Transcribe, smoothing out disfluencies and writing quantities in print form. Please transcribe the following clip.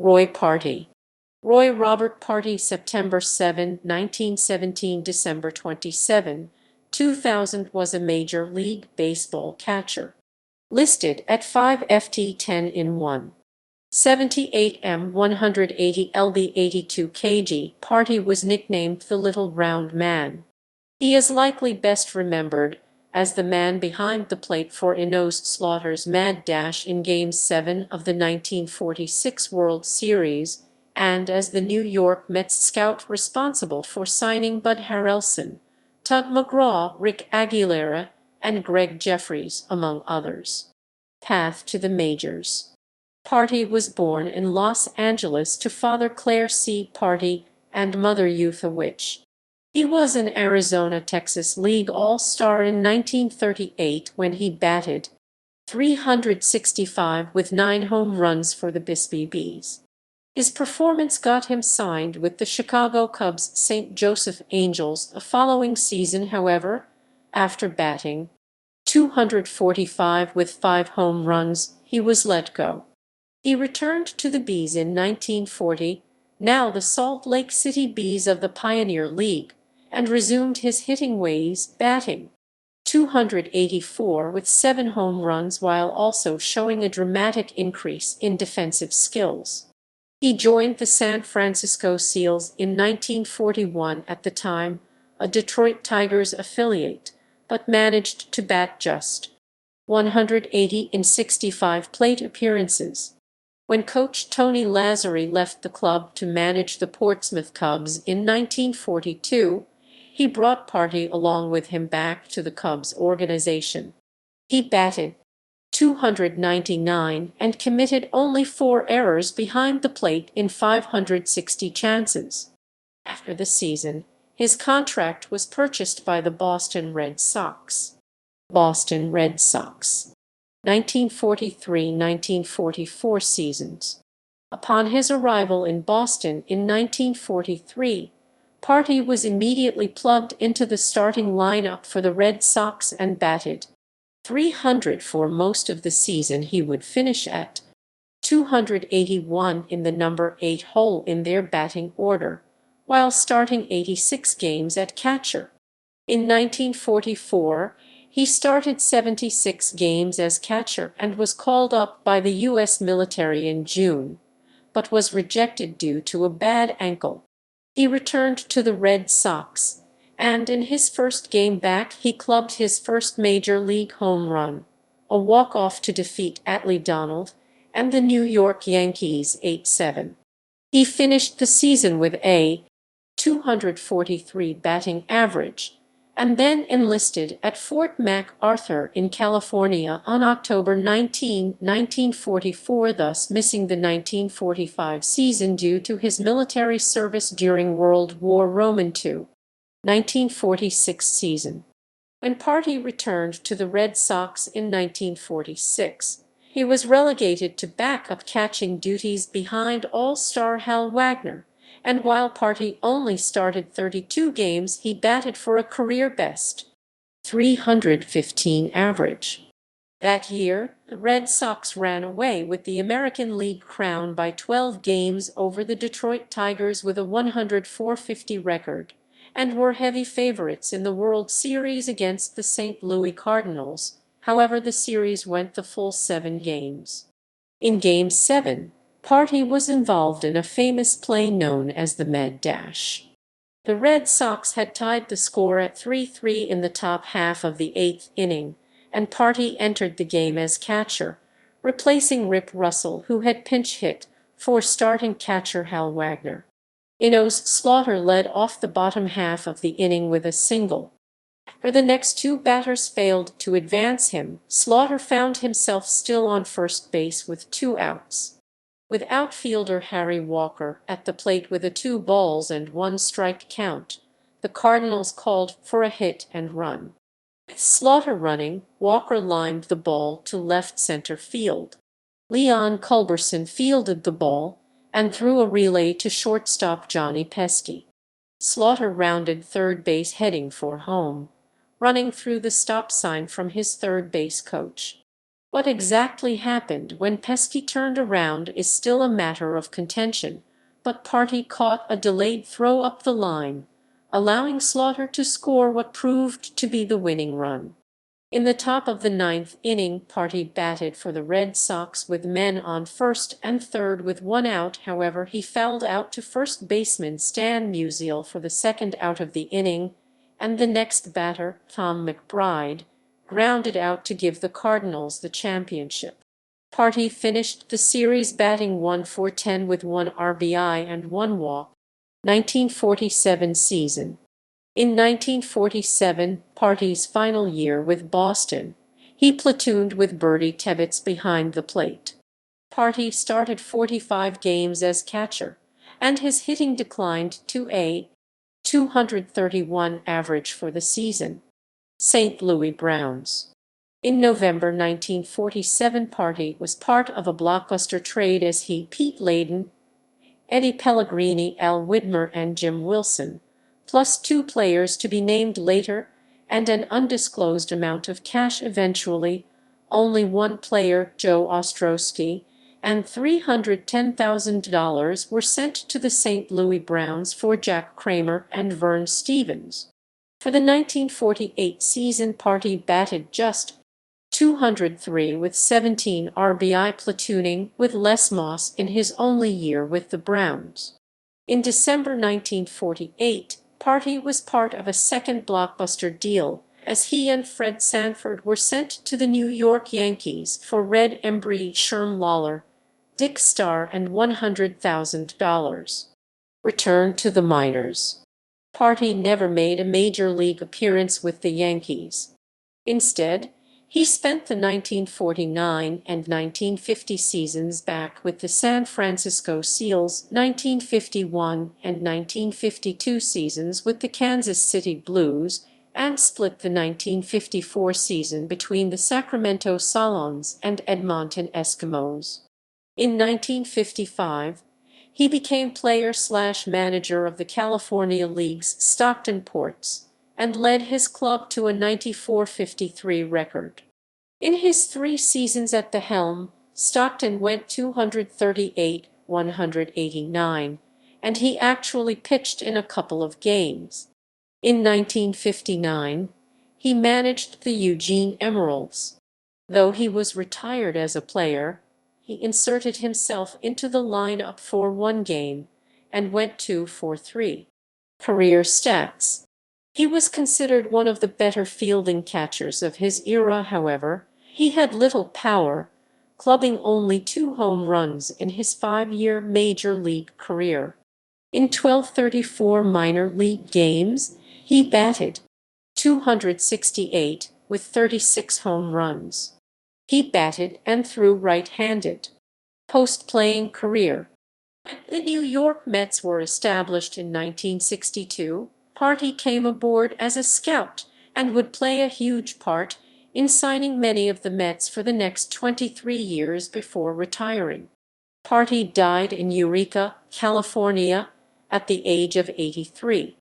Roy Partee. Roy Robert Partee, September 7, 1917 – December 27, 2000, was a Major League Baseball catcher. Listed at 5ft 10 in 1. 78 m 180 lb 82 kg, Partee was nicknamed the Little Round Man. He is likely best remembered as the man behind the plate for Enos Slaughter's mad dash in Game 7 of the 1946 World Series, and as the New York Mets scout responsible for signing Bud Harrelson, Tug McGraw, Rick Aguilera, and Greg Jeffries, among others. Path to the majors. Partee was born in Los Angeles to father Claire C. Partee and mother Eutha Witch. He was an Arizona-Texas League All-Star in 1938 when he batted .365 with 9 home runs for the Bisbee Bees. His performance got him signed with the Chicago Cubs' St. Joseph Angels the following season. However, after batting .245 with 5 home runs, he was let go. He returned to the Bees in 1940, now the Salt Lake City Bees of the Pioneer League, and resumed his hitting ways, batting .284 with 7 home runs while also showing a dramatic increase in defensive skills. He joined the San Francisco Seals in 1941, at the time a Detroit Tigers affiliate, but managed to bat just .180 in 65 plate appearances. When coach Tony Lazzari left the club to manage the Portsmouth Cubs in 1942, he brought Partee along with him back to the Cubs organization. He batted .299 and committed only 4 errors behind the plate in 560 chances. After the season, his contract was purchased by the Boston Red Sox. Boston Red Sox. 1943–1944 seasons. Upon his arrival in Boston in 1943, Partee was immediately plugged into the starting lineup for the Red Sox and batted .300 for most of the season. He would finish at .281 in the number 8 hole in their batting order, while starting 86 games at catcher. In 1944, he started 76 games as catcher and was called up by the U.S. military in June, but was rejected due to a bad ankle. He returned to the Red Sox, and in his first game back he clubbed his first major league home run, a walk-off to defeat Atlee Donald and the New York Yankees 8-7. He finished the season with a .243 batting average, and then enlisted at Fort MacArthur in California on October 19, 1944, thus missing the 1945 season due to his military service during World War II. 1946 season. When Partee returned to the Red Sox in 1946, he was relegated to backup catching duties behind All-Star Hal Wagner, and while Partee only started 32 games, he batted for a career-best .315 average. That year, the Red Sox ran away with the American League crown by 12 games over the Detroit Tigers with a 104-50 record, and were heavy favorites in the World Series against the St. Louis Cardinals. However, the series went the full 7 games. In Game 7, Partee was involved in a famous play known as the Mad Dash. The Red Sox had tied the score at 3-3 in the top half of the 8th inning, and Partee entered the game as catcher, replacing Rip Russell, who had pinch hit for starting catcher Hal Wagner. Enos Slaughter led off the bottom half of the inning with a single. After the next 2 batters failed to advance him, Slaughter found himself still on first base with 2 outs. With outfielder Harry Walker at the plate with a 2-ball-and-1 strike count, the Cardinals called for a hit and run. With Slaughter running, Walker lined the ball to left center field. Leon Culberson fielded the ball and threw a relay to shortstop Johnny Pesky. Slaughter rounded third base heading for home, running through the stop sign from his third base coach. What exactly happened when Pesky turned around is still a matter of contention, but Partee caught a delayed throw up the line, allowing Slaughter to score what proved to be the winning run. In the top of the ninth inning, Partee batted for the Red Sox with men on first and third with one out. However, he fouled out to first baseman Stan Musial for the second out of the inning, and the next batter, Tug McGraw, grounded out to give the Cardinals the championship. Partee finished the series batting 1 for 10 with 1 RBI and 1 walk. 1947 season. In 1947, Partee's final year with Boston, he platooned with Bertie Tebbetts behind the plate. Partee started 45 games as catcher, and his hitting declined to a .231 average for the season. St. Louis Browns. In November 1947, Partee was part of a blockbuster trade as he, Pete Layden, Eddie Pellegrini, Al Widmer, and Jim Wilson, plus 2 players to be named later, and an undisclosed amount of cash eventually, only 1 player, Joe Ostrowski, and $310,000 were sent to the St. Louis Browns for Jack Kramer and Vern Stevens. For the 1948 season, Partee batted just .203 with 17 RBI, platooning with Les Moss in his only year with the Browns. In December 1948, Partee was part of a second blockbuster deal, as he and Fred Sanford were sent to the New York Yankees for Red Embry, Sherm Lawler, Dick Starr, and $100,000. Return to the minors. Partee never made a major league appearance with the Yankees. Instead, he spent the 1949 and 1950 seasons back with the San Francisco Seals, 1951 and 1952 seasons with the Kansas City Blues, and split the 1954 season between the Sacramento Solons and Edmonton Eskimos. In 1955, he became player/manager of the California League's Stockton Ports, and led his club to a 94-53 record. In his 3 seasons at the helm, Stockton went 238-189, and he actually pitched in a couple of games. In 1959, he managed the Eugene Emeralds. Though he was retired as a player, he inserted himself into the lineup for 1 game and went 2 for 3. Career stats. He was considered one of the better fielding catchers of his era. However, he had little power, clubbing only 2 home runs in his 5-year major league career. In 1234 minor league games, he batted .268 with 36 home runs. He batted and threw right-handed. Post-playing career. The New York Mets were established in 1962. Partee came aboard as a scout and would play a huge part in signing many of the Mets for the next 23 years before retiring. Partee died in Eureka, California, at the age of 83.